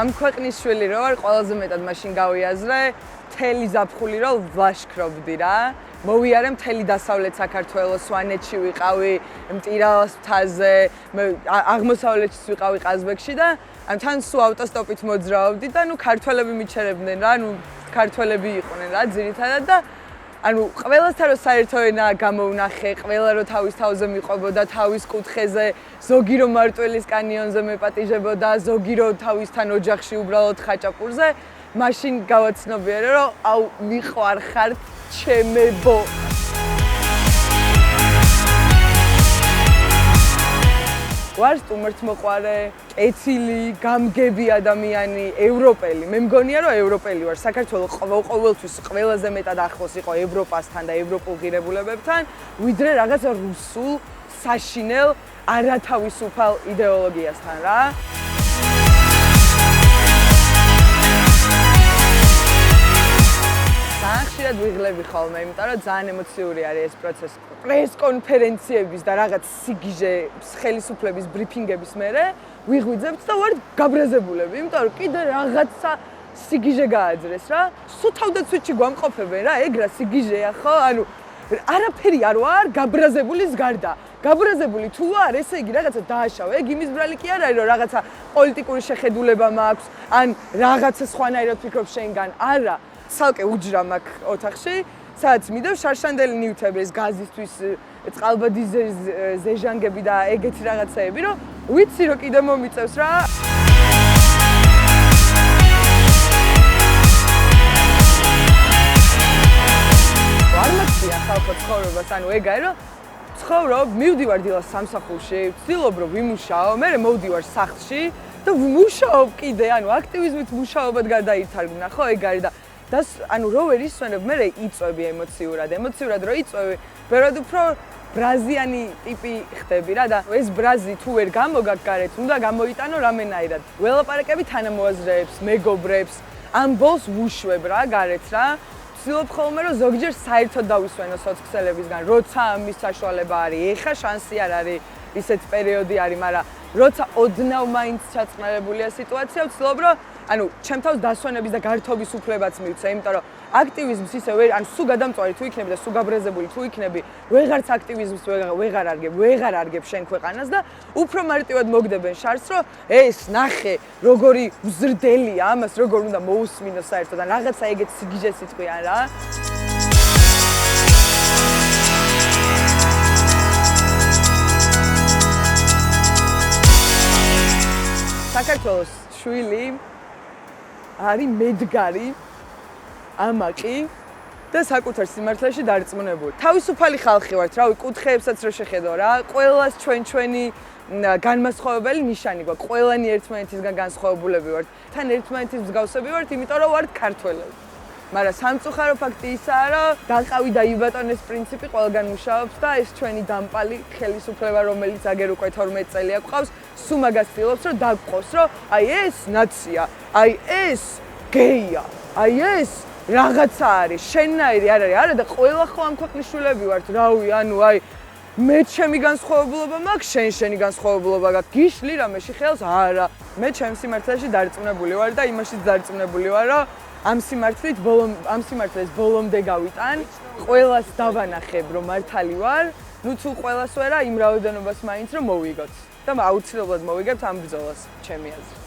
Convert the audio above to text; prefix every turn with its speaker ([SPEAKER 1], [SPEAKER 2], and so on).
[SPEAKER 1] ამ ქვეყნის შვილი რო ვარ, ყველაზე მეტად მაშინ გავიაზრე, მთელი ზაფხული რო ვლაშქრობდი რა. მოვიარე მთელი დასავლეთ საქართველოს, სვანეთში ვიყავი, მტირალას მთაზე, აღმოსავლეთში ვიყავი ყაზბეგში და თან სულ ავტოსტოპით მოძრაობდი და ქართველები მიჩერებდნენ რა, ქართველები იყვნენ რა ძირითადად და ყველასთან რო საერთო ენა გამოვნახე, ყველა რო თავის თავზე მიყვებოდა თავის კუთხეზე, ზოგი რო მარტვილის კანიონზე მეპატიჟებოდა, ზოგი რო თავისთან ოჯახში უბრალოდ ხაჭაპურზე, მაშინ გავაცნობიერე რომ მიყვარხარ ჩემებო. ვარ სტუმართმოყვარე, კეთილი, გამგები ადამიანი, ევროპელი. მე მგონია რომ ევროპელი ვარ. საქართველოს ყოველთვის ყველაზე მეტად ახლოს იყო ევროპასთან და ევროპულ ღირებულებებთან, ვიდრე რაღაც რუსულ, საშინელ, არათავისუფალ იდეოლოგიასთან რა. ხშირად ვიღლები ხოლმე, იმიტომ რომ ძალიან ემოციური არის ეს პროცესი. პრეს კონფერენციების და რაღაც სიგიჟე ხელისუფლების ბრიფინგების მერე ვიღვიძებთ და ვარ გაბრაზებულები, იმიტომ რომ კიდე რაღაცა სიგიჟე გააძრეს რა. სულ თავდაცვითში გვამყოფებენ რა, ეგ რა სიგიჟეა ხო? არაფერი არ ვარ გაბრაზებულის გარდა. გაბრაზებული თუ არ, ესე იგი რაღაცა დააშავე. ეგ იმის ბრალი კი არ არის რომ რაღაცა პოლიტიკური შეხედულება მაქვს, ან რაღაცა სხვანაირად ფიქრობ შენგან. არა. ცალკე უჯრა მაქვს ოთახში, სადაც მიდევ შარშანდელი ნივთები, ეს გაზისთვის, წყალბადის ზეჟანგები და ეგეთი რაღაცეები, რომ ვიცი რომ კიდე მომიწევს რა. არ მაქვს ახალ ცხოვრებას, ეგ არის რომ ცხოვრობ, მივდივარ დილას სამსახურში, ვცდილობ რომ ვიმუშაო, მე მოვდივარ სახლში და ვიმუშაობ კიდე, აქტივიზმით მუშაობად გადაითარგმნა, ხო ეგ არის და რო ვერ ისვენებ, მე იწვევი ემოციურად რო იწვევი, ბევრად უფრო ბრაზიანი ტიპი ხდები რა და ეს ბრაზი თუ ვერ გამოგაგ გარეთ, უნდა გამოიტანო რამენაირად. ველაპარაკები თანამოაზრეებს, მეგობრებს, ამბოლს ვუშვებ რა გარეთ რა. ვცდილობ ხოლმე რომ ზოგჯერ საერთოდ დავისვენო სოციქსელებისგან, როცა ამის საშუალება არის, ეხა შანსი არ არის, ისეთ პერიოდი არის, მაგრამ როცა ოდნავ მაინც ჩაწყნარებულია სიტუაცია, ვცდილობ რომ ჩემ თავს დასვენების და გართობის უფლებაც მივცე, იმიტომ რომ აქტივიზმს ისე სულ გადამწვარი თუ იქნები და სულ გაბრაზებული თუ იქნები, ვეღარც აქტივიზმს ვეღარ არგებ შენ ქვეყანას და უფრო მარტივად მოგდებენ შარს, რომ ეს ნახე, როგორი უზრდელია, ამას როგორ უნდა მოусმინო საერთოდ და რაღაცა ეგეთ სიგიჟე სიტყვიან რა. საქართველოს შვილი არის მედგარი, ამაყი და საკუთარ სიმართლეში დარწმუნებული. თავისუფალი ხალხი ვართ, რავი, კუთხეებსაც რო შეხედო რა, ყველას ჩვენი განმასხვავებელი ნიშანი გვაქვს. ყველანი ერთმანეთისგან განსხვავებულები ვართ. თან ერთმანეთის მსგავსები ვართ, იმიტომ რომ ვართ ქართველები. მაგრამ სამწუხარო ფაქტი ისაა, რომ დაყავი და იბატონეს პრინციპი ყველგან მუშაობს და ეს ჩვენი დამპალი ხელისუფლება, რომელიც აგერ უკვე 12 წელია გვყავს, სულ მაგას ცდილობს, რომ დაგყოს, რომ აი ეს ნაცია, აი ეს გეია, აი ეს რაღაცა არის, შენნაირი არ არის, არა და ყველა ხო ამ ქვეყნის შვილები ვართ, რავი, მე ჩემი განსხვავებულობა მაქვს, შენი განსხვავებულობა გაქვს, გიშლი რამეში ხელს? არა. მე ჩემ სიმართლეში დარწმუნებული ვარ და იმაშიც დარწმუნებული ვარ, რომ ამ სიმართლეს ბოლომდე გავიტან, ყველას დავანახებ, რომ მართალი ვარ, თუ ყველას ვერა, იმ რაოდენობას მაინც რომ მოვიგოთ და აუცილებლად მოვიგებთ ამ ბრძოლას, ჩემი აზრით.